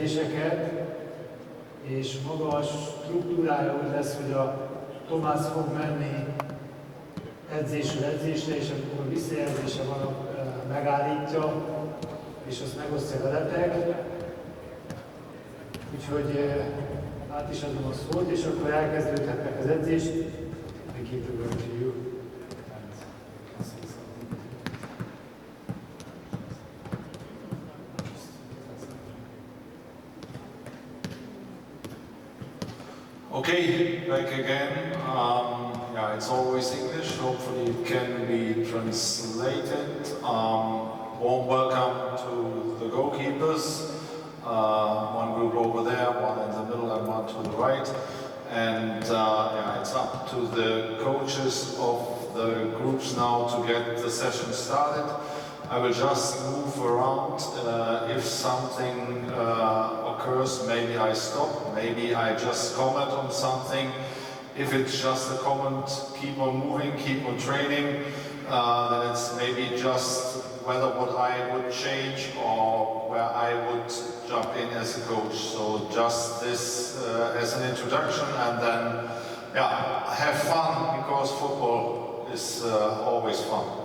edzéseket, és maga a struktúrája úgy lesz, hogy a Tomás fog menni edzésről edzésre, és amikor visszajelzése van, megállítja, és azt megosztja veletek. Úgyhogy át is adom a szót, és akkor elkezdődhetnek az edzést. We give the word to you. Okay, back again. Yeah, it's always English. Hopefully it can be translated. Warm welcome to the goalkeepers. One group over there, one in the middle and one to the right. And yeah, it's up to the coaches of the groups now to get the session started. I will just move around. If something occurs, maybe I stop, maybe I just comment on something. If it's just a comment, keep on moving, keep on training, then it's maybe just whether what I would change or where I would jump in as a coach. So just this as an introduction, and then yeah, have fun, because football is always fun.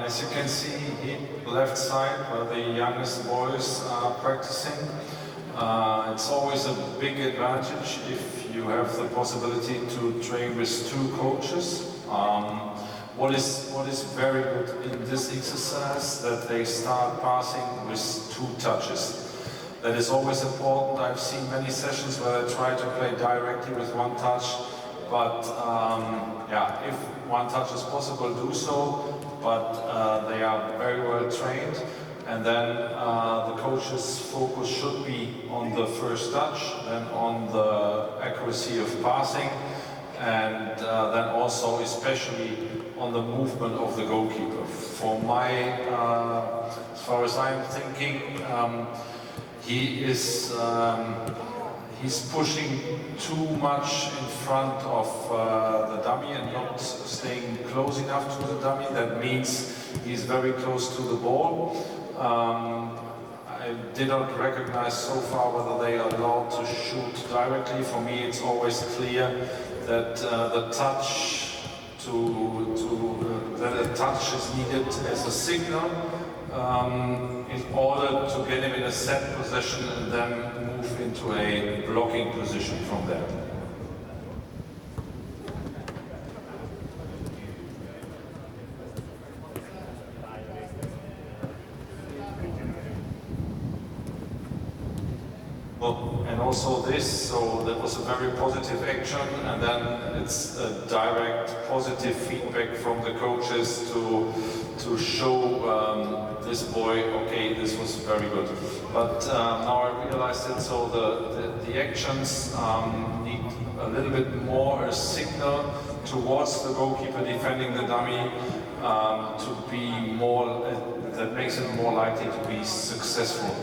As you can see, left side where the youngest boys are practicing. It's always a big advantage if you have the possibility to train with two coaches. What is very good in this exercise, that they start passing with two touches. That is always important. I've seen many sessions where they try to play directly with one touch, but yeah, if one touch is possible, do so, but they are very well trained. And then the coach's focus should be on the first touch, then on the accuracy of passing, and then also especially on the movement of the goalkeeper. For my, as far as I'm thinking, he's pushing too much in front of the dummy and not staying close enough to the dummy. That means he's very close to the ball. I did not recognize so far whether they are allowed to shoot directly. For me, it's always clear that the touch that a touch is needed as a signal in order to get him in a set position and then move into a blocking position from there. And also this, so that was a very positive action, and then it's a direct positive feedback from the coaches to show this boy, okay, this was very good. But now I realized it, so the actions need a little bit more a signal towards the goalkeeper defending the dummy to be more, that makes it more likely to be successful.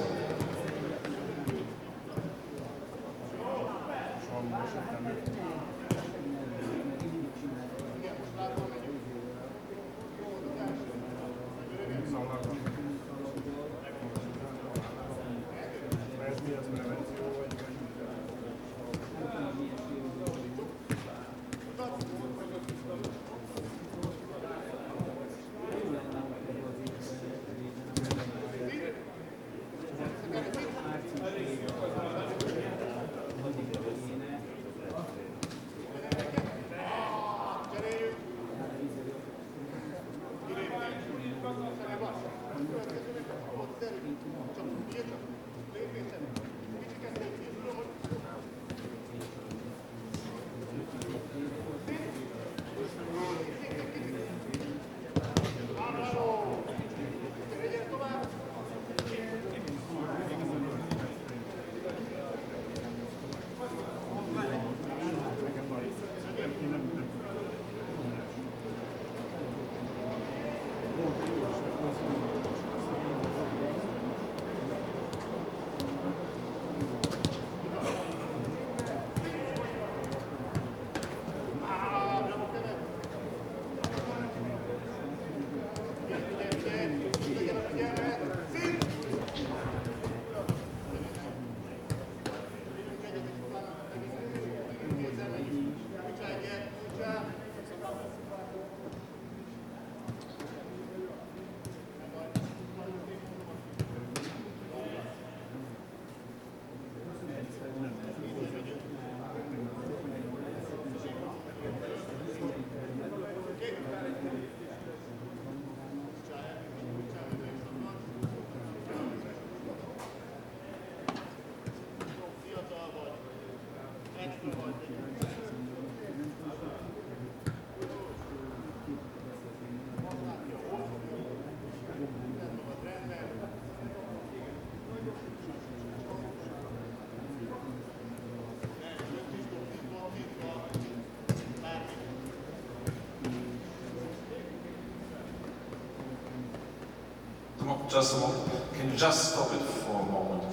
Just a moment. Can you just stop it for a moment?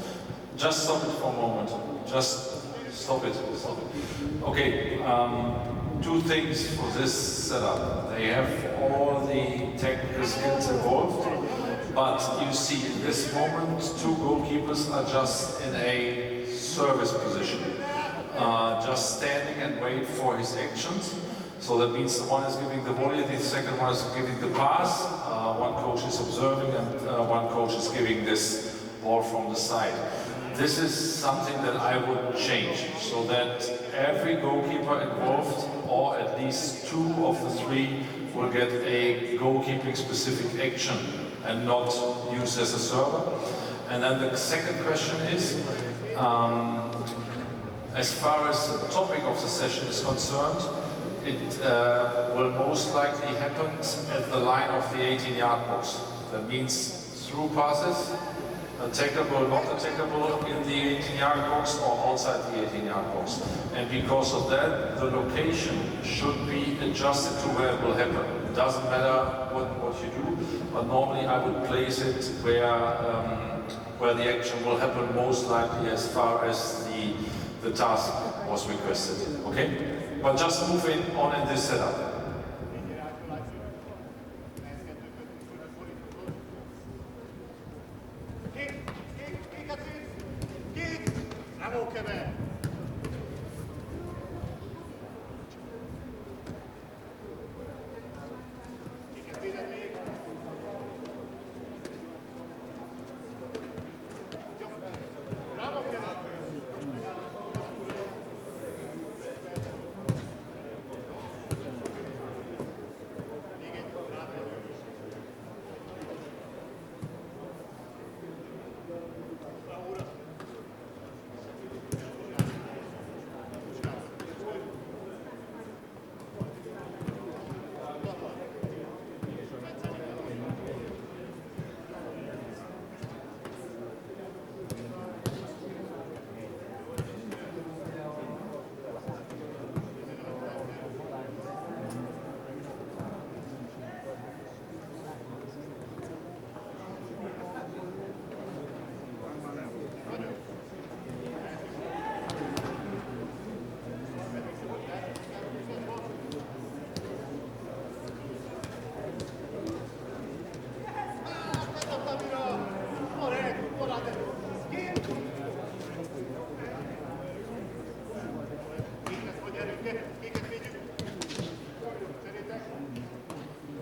Just stop it for a moment. Just stop it. Stop it. Okay. Two things for this setup. They have all the technical skills involved, but you see in this moment two goalkeepers are just in a service position, just standing and wait for his actions. So that means one is giving the volley, the second one is giving the pass, one coach is observing, and one coach is giving this ball from the side. this is something that I would change, so that every goalkeeper involved, or at least 2 of the 3, will get a goalkeeping specific action and not used as a server. And then the second question is, as far as the topic of the session is concerned, it will most likely happen at the line of the 18-yard box. That means through passes, attackable, not attackable in the 18-yard box or outside the 18-yard box. And because of that, the location should be adjusted to where it will happen. It doesn't matter what you do, but normally I would place it where the action will happen most likely as far as the task was requested. Okay? But just moving on in this setup.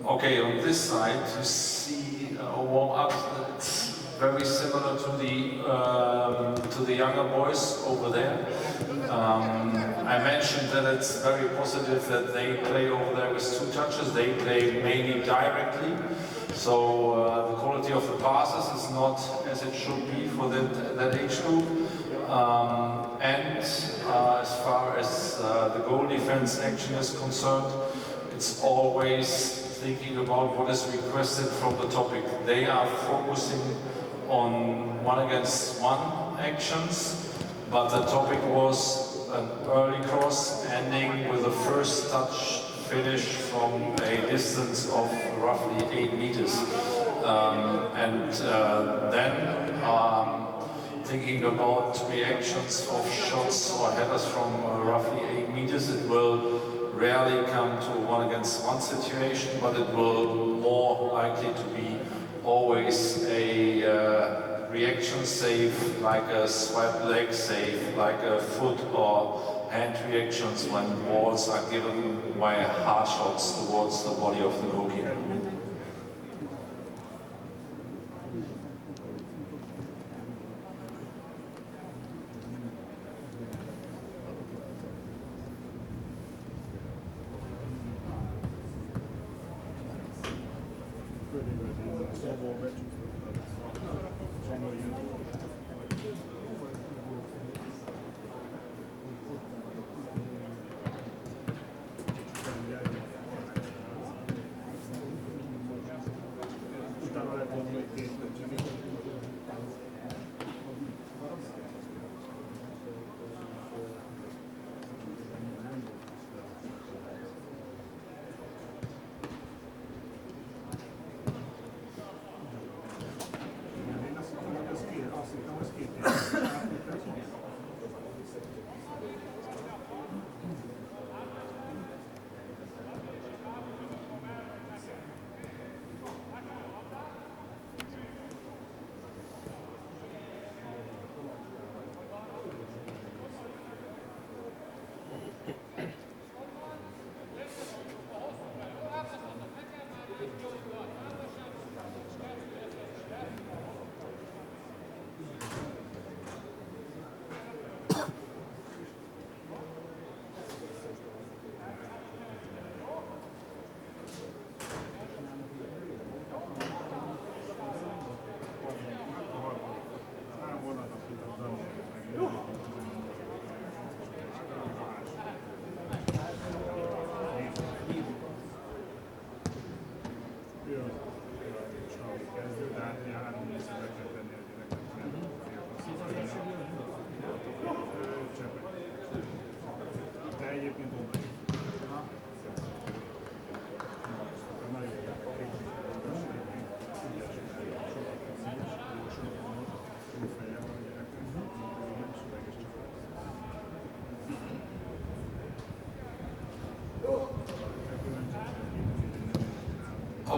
Okay, on this side you see a warm-up. It's very similar to the younger boys over there. I mentioned that it's very positive that they play over there with 2 touches. They play mainly directly, so the quality of the passes is not as it should be for that age group. And as far as the goal defense action is concerned, it's always thinking about what is requested from the topic. They are focusing on 1-against-1 actions, but the topic was an early cross ending with a first touch finish from a distance of roughly 8 meters. Then thinking about reactions of shots or headers from roughly 8 meters, it will rarely come to a 1-against-1 situation, but it will more likely to be always a reaction save, like a swipe leg save, like a foot or hand reactions when balls are given by hard shots towards the body of the goalkeeper.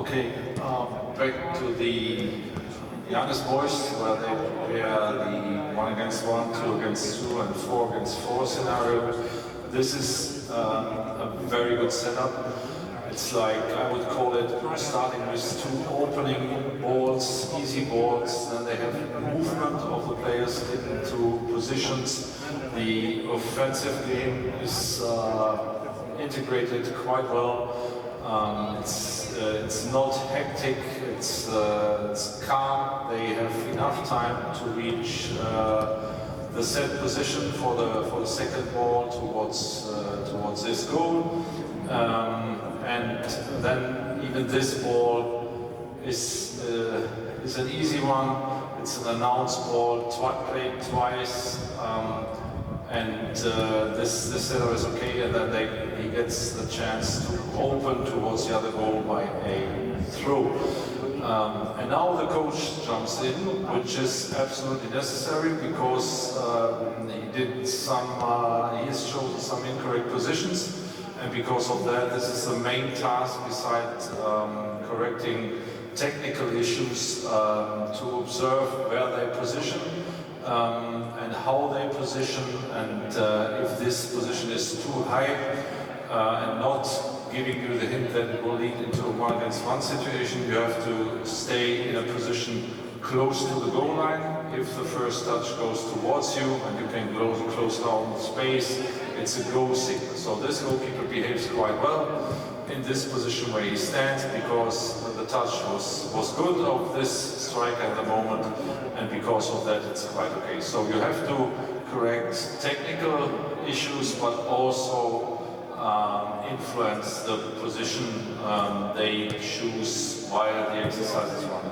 Okay, back to the youngest boys, where they prepare the 1 against 1, 2 against 2, and 4 against 4 scenario. This is a very good setup. It's like, I would call it, starting with 2 opening balls, easy balls, then they have movement of the players into positions. The offensive game is integrated quite well. It's not hectic, it's calm. They have enough time to reach the set position for the second ball towards this goal. And then even this ball is an easy one. It's an announced ball, played twice, and this setup is okay. And then he gets the chance to open towards the other goal by a throw. And now the coach jumps in, which is absolutely necessary because he has chosen some incorrect positions. And because of that, this is the main task besides correcting technical issues, to observe where they position and how they position, and if this position is too high and not giving you the hint that it will lead into a 1 against 1 situation, you have to stay in a position close to the goal line. If the first touch goes towards you and you can close down the space, it's a goal signal. So this goalkeeper behaves quite well in this position where he stands, because the touch was good of this striker at the moment, and because of that it's quite okay. So you have to correct technical issues, but also influence the position they choose while the exercise is running.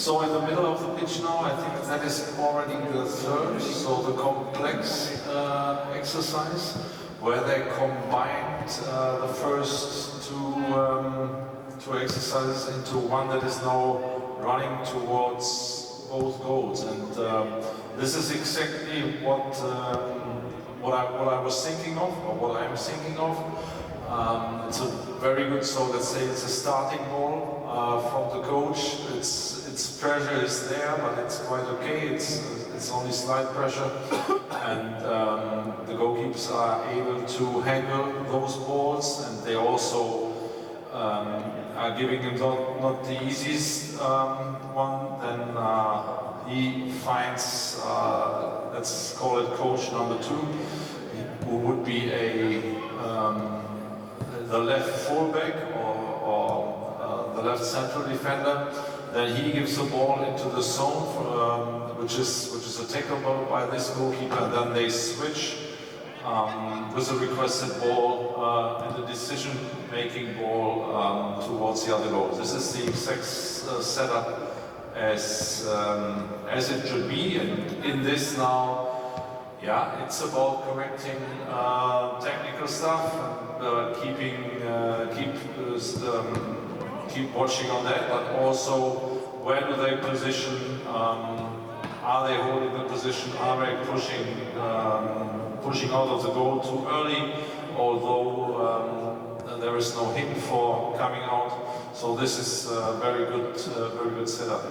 So in the middle of the pitch now, I think that is already the third, so the complex exercise, where they combined the first two exercises into one that is now running towards both goals. And this is exactly what I was thinking of, or what I'm thinking of. It's a very good, so let's say it's a starting ball from the coach. Its pressure is there, but it's quite okay. It's only slight pressure, and the goalkeepers are able to handle those balls, and they also are giving him not the easiest one. Then he finds, let's call it coach number 2, who would be the left fullback or the left central defender. Then he gives the ball into the zone, which is attackable by this goalkeeper. And then they switch with a requested ball and the decision-making ball towards the other goal. This is the exact setup as it should be. And in this now, yeah, it's about correcting technical stuff and keep watching on that, but also where do they position? Are they holding the position? Are they pushing out of the goal too early? Although there is no hint for coming out, so this is a very good setup.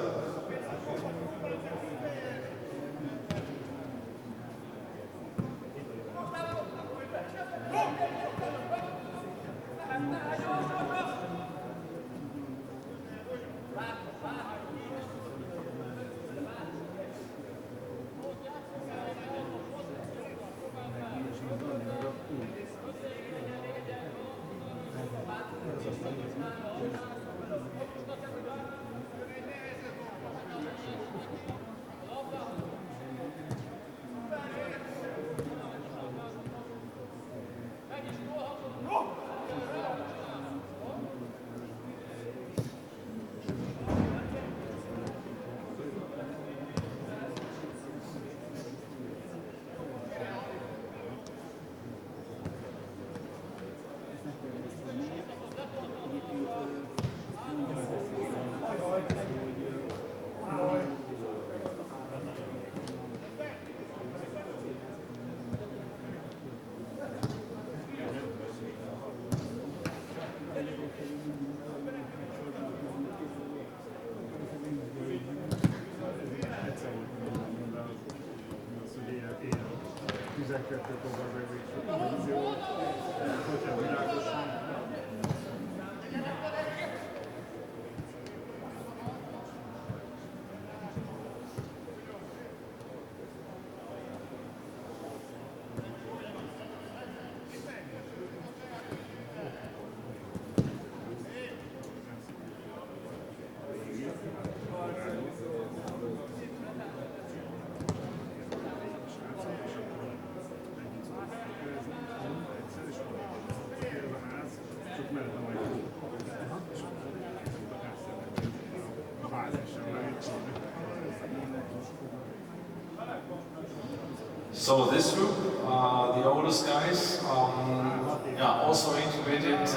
So this group, the oldest guys, also integrated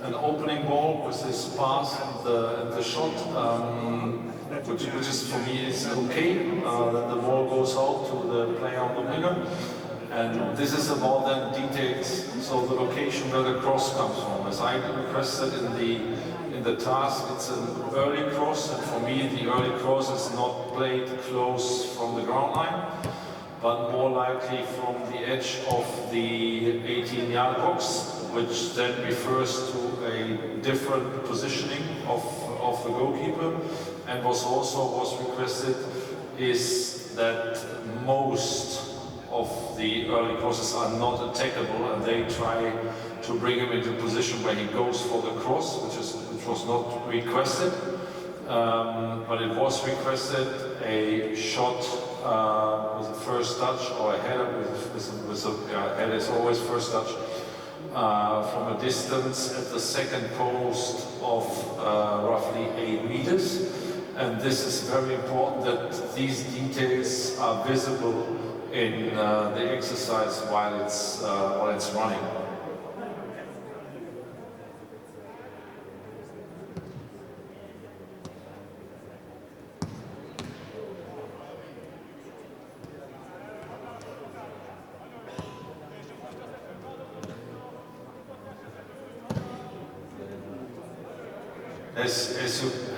an opening ball with this pass and the shot, which is for me is okay. Then the ball goes out to the player on the winger, and this is about then details. So the location where the cross comes from, as I requested in the task, it's an early cross, and for me the early cross is not played close from the ground line, but more likely from the edge of the 18-yard box, which then refers to a different positioning of the goalkeeper. And was requested is that most of the early crosses are not attackable, and they try to bring him into a position where he goes for the cross, which was not requested, but it was requested a shot with a first touch, or a header header is always first touch, from a distance at the second post of roughly 8 meters. And this is very important that these details are visible in the exercise while it's running.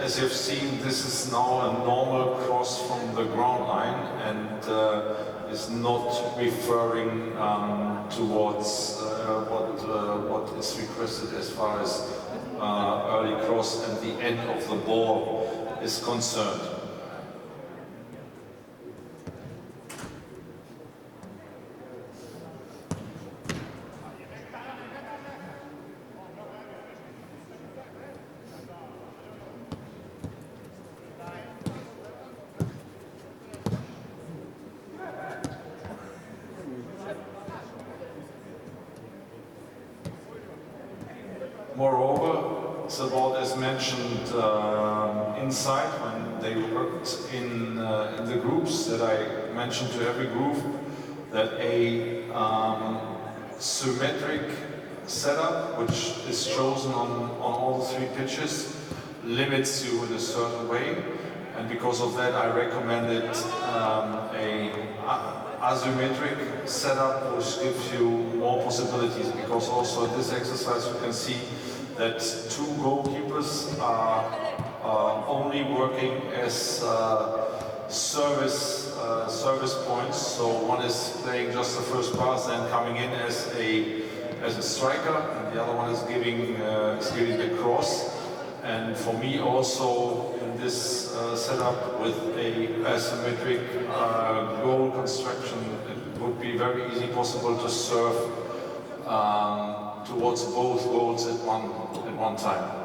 As you've seen, this is now a normal cross from the ground line and is not referring towards what is requested as far as early cross and the end of the ball is concerned. Moreover, it's about, as mentioned inside, when they worked in the groups, that I mentioned to every group that a symmetric setup, which is chosen on all the 3 pitches, limits you in a certain way. And because of that, I recommended a asymmetric setup, which gives you more possibilities, because also in this exercise you can see that 2 goalkeepers are only working as service points. So one is playing just the first pass and coming in as a striker, and the other one is giving the cross. And for me also, in this setup with a asymmetric goal construction, it would be very easy possible to serve towards both goals at one time.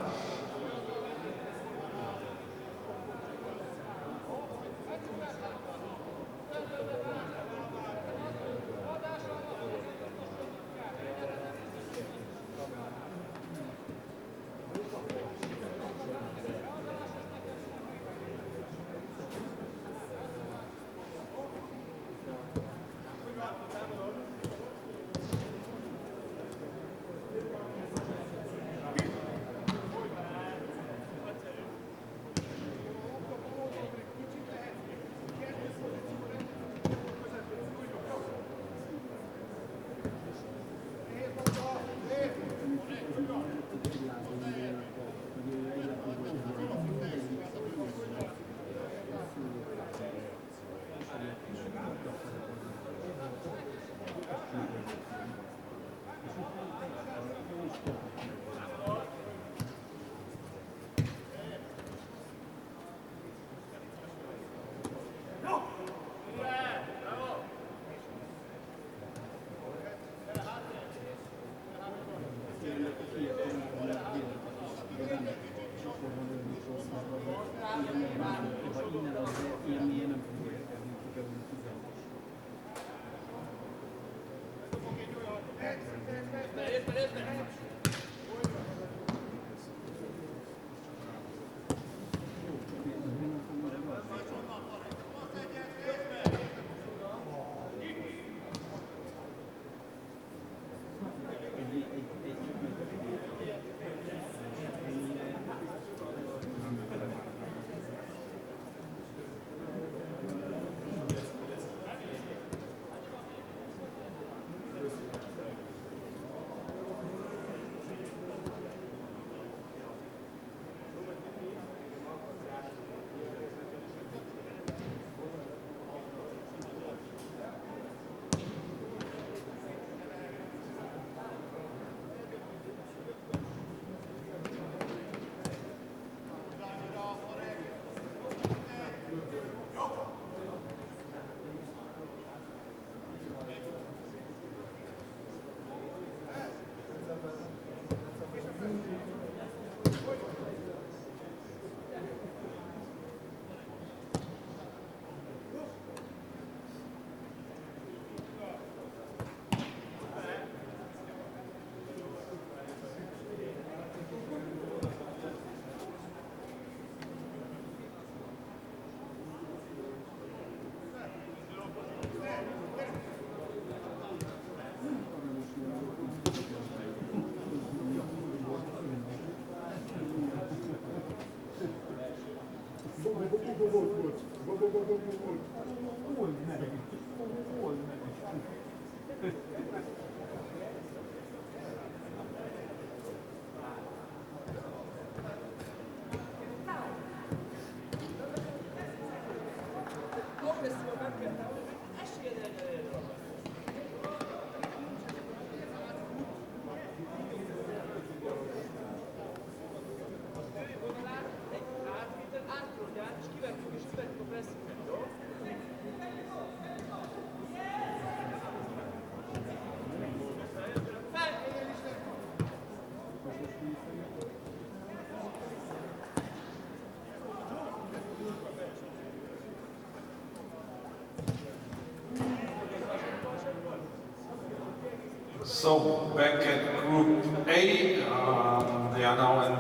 So back at Group A, they are now in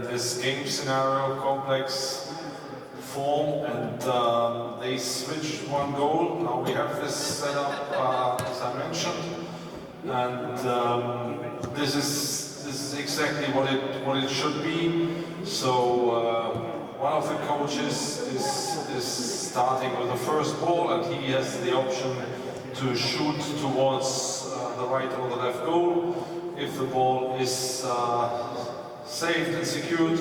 this game scenario complex form, and they switched one goal. Now we have this setup, as I mentioned, and this is exactly what it should be. So one of the coaches is starting with the first ball, and he has the option to shoot towards the right or the left goal. If the ball is saved and secured,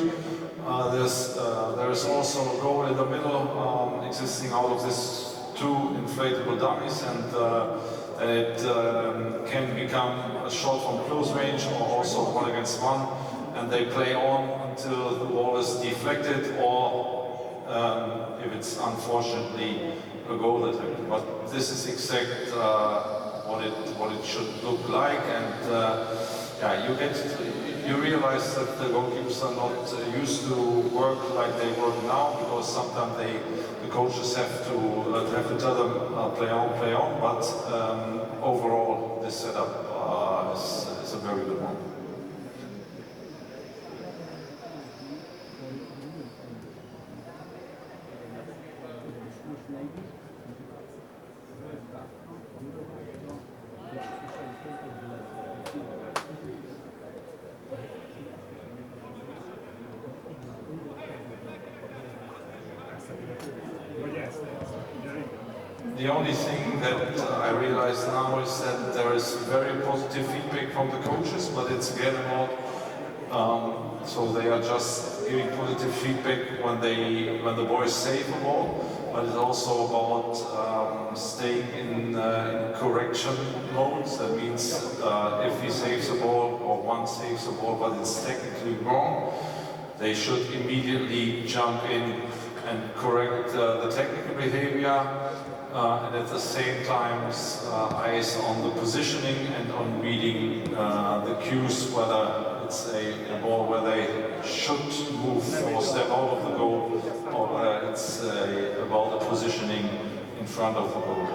there is also a goal in the middle existing out of these two inflatable dummies, and it can become a shot from close range or also 1 against 1, and they play on until the ball is deflected or if it's unfortunately a goal attempt. But this is exact what it should look like, and yeah, you realize that the goalkeepers are not used to work like they work now, because sometimes the coaches have to tell them play on. But overall, this setup is a very good one. The only thing that I realize now is that there is very positive feedback from the coaches, but it's again about so they are just giving positive feedback when the boys save a ball, but it's also about staying in correction modes. That means if he saves a ball or one saves a ball but it's technically wrong, they should immediately jump in and correct the technical behavior. And at the same time, eyes on the positioning and on reading the cues, whether it's a ball where they should move or step out of the goal, or whether it's about the positioning in front of the goal.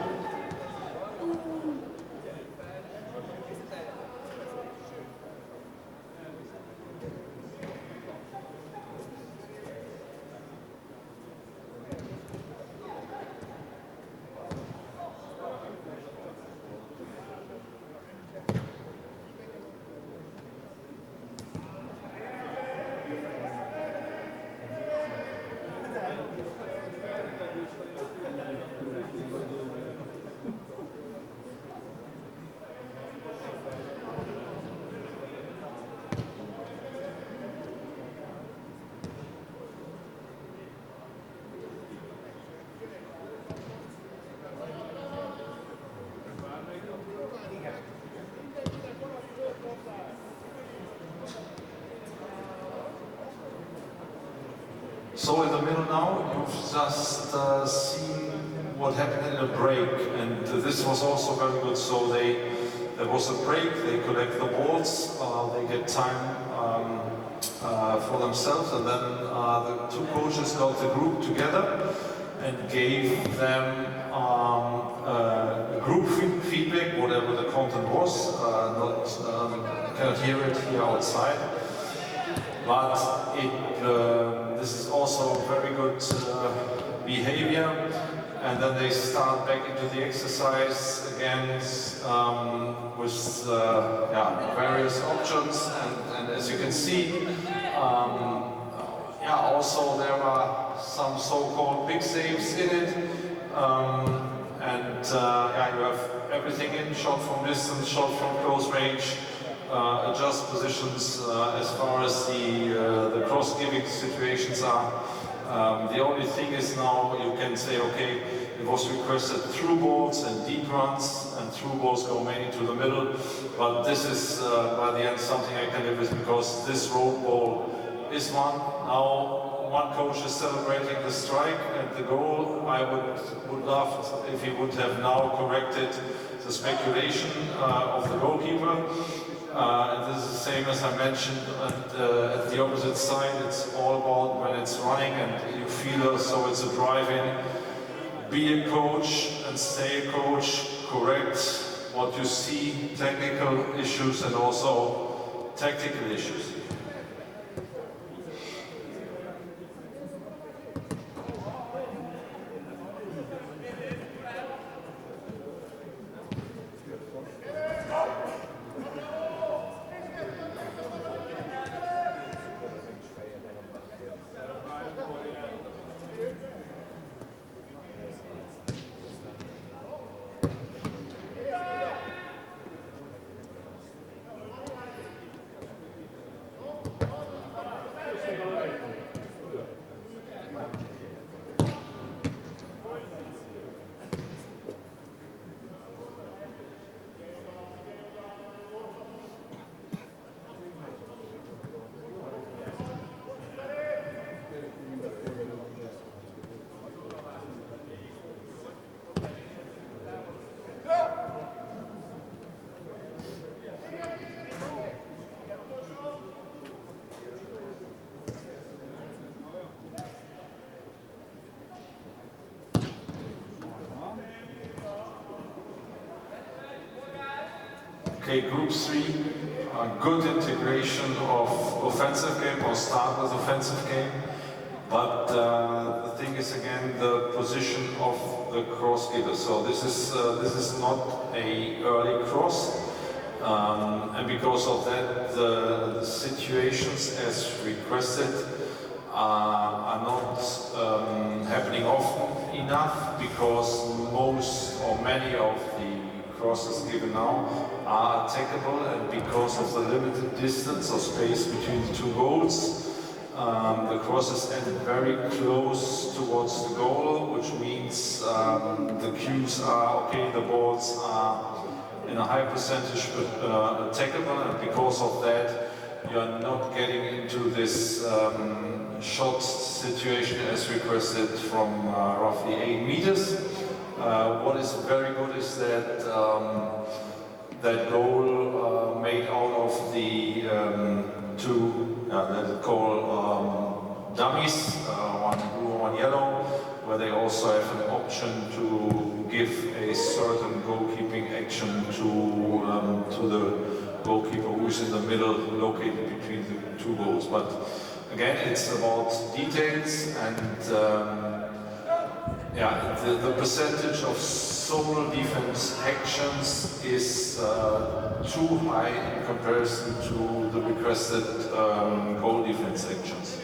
So in the middle now, you've just seen what happened in the break, and this was also very good. So there was a break, they collect the balls, they get time for themselves, and then the two coaches got the group together and gave them group feedback, whatever the content was. You cannot hear it here outside, but this is also very good behavior. And then they start back into the exercise again with various options. And as you can see, yeah, also there are some so-called big saves in it. Yeah, you have everything in, shot from distance, shot from close range, adjust positions as far as the cross-giving situations are. The only thing is now you can say, okay, it was requested through balls and deep runs, and through balls go mainly to the middle, but this is by the end something I can live with, because this road ball is one. Now one coach is celebrating the strike and the goal. I would love if he would have now corrected the speculation of the goalkeeper. And this is the same as I mentioned at the opposite side. It's all about when it's running and you feel so it's a drive-in. Be a coach and stay a coach. Correct what you see, technical issues and also tactical issues. Okay, Group 3, good integration of offensive game or start with offensive game, but the thing is again the position of the cross giver. So this is not a early cross, and because of that the situations as requested are not happening often enough, because most or many of the crosses given now are attackable, and because of the limited distance or space between the two goals, the crosses end very close towards the goal, which means the cues are okay, the balls are in a high percentage attackable, and because of that you are not getting into this shot situation as requested from roughly 8 meters. What is very good is that that goal made out of the two, let's call dummies, one blue, one yellow, where they also have an option to give a certain goalkeeping action to the goalkeeper who is in the middle, located between the two goals. But again, it's about details, and yeah, the percentage of solo defense actions is too high in comparison to the requested goal defense actions.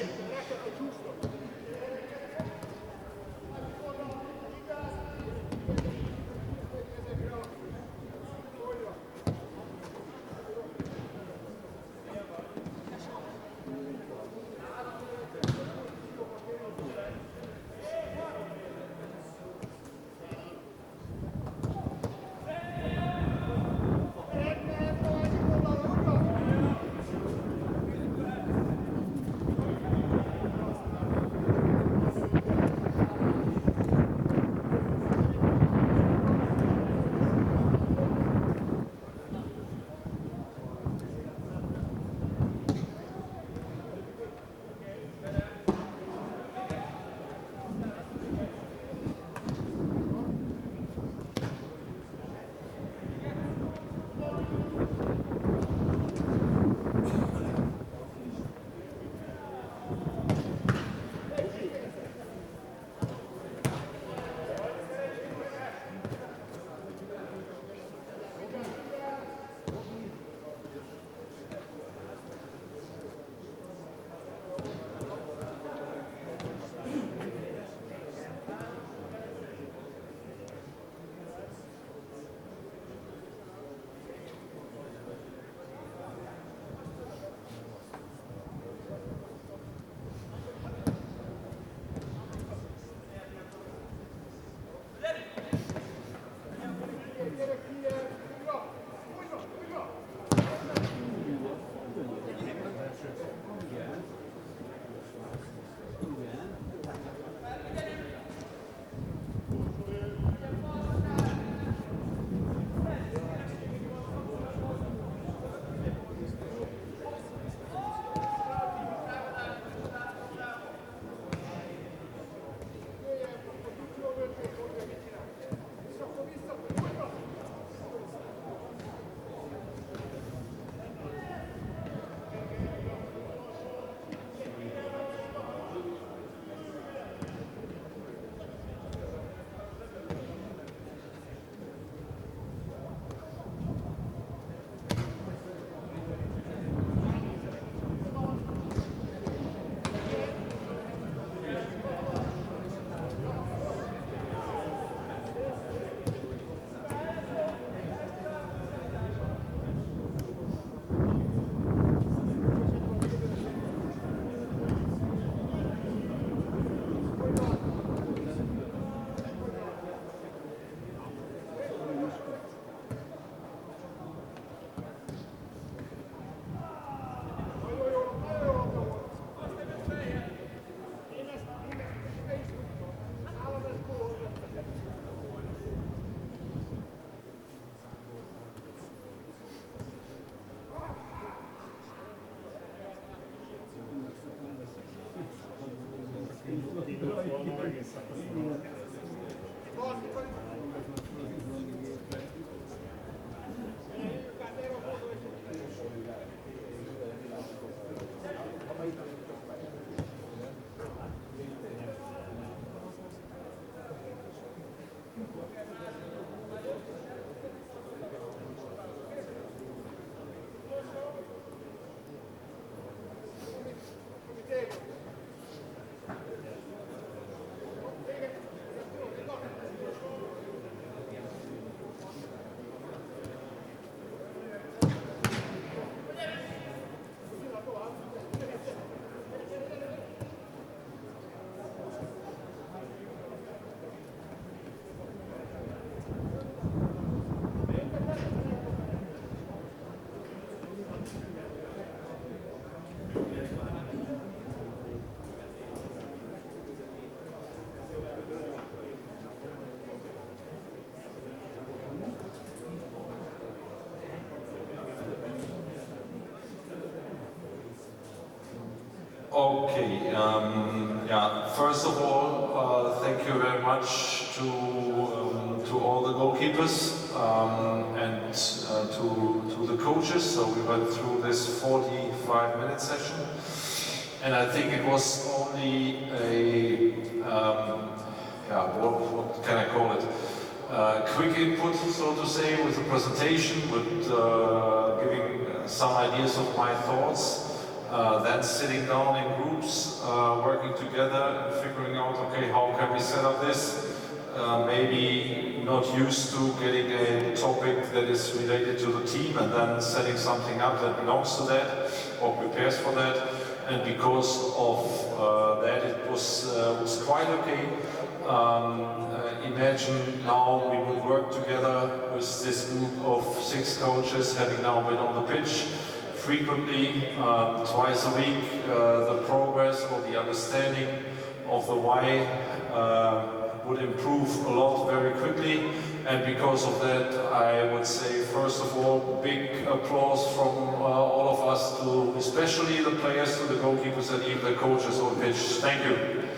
Okay, yeah, first of all, thank you very much to all the goalkeepers and to the coaches. So we went through this 45-minute session, and I think it was only a, yeah, what can I call it? Quick input, so to say, with the presentation, with giving some ideas of my thoughts. Then sitting down in groups, working together and figuring out, okay, how can we set up this? Maybe not used to getting a topic that is related to the team and then setting something up that belongs to that or prepares for that. And because of that, it was quite okay. Imagine now we will work together with this group of 6 coaches, having now been on the pitch frequently, twice a week, the progress or the understanding of the why would improve a lot very quickly. And because of that, I would say, first of all, big applause from all of us to especially the players, to the goalkeepers and even the coaches on pitch. Thank you.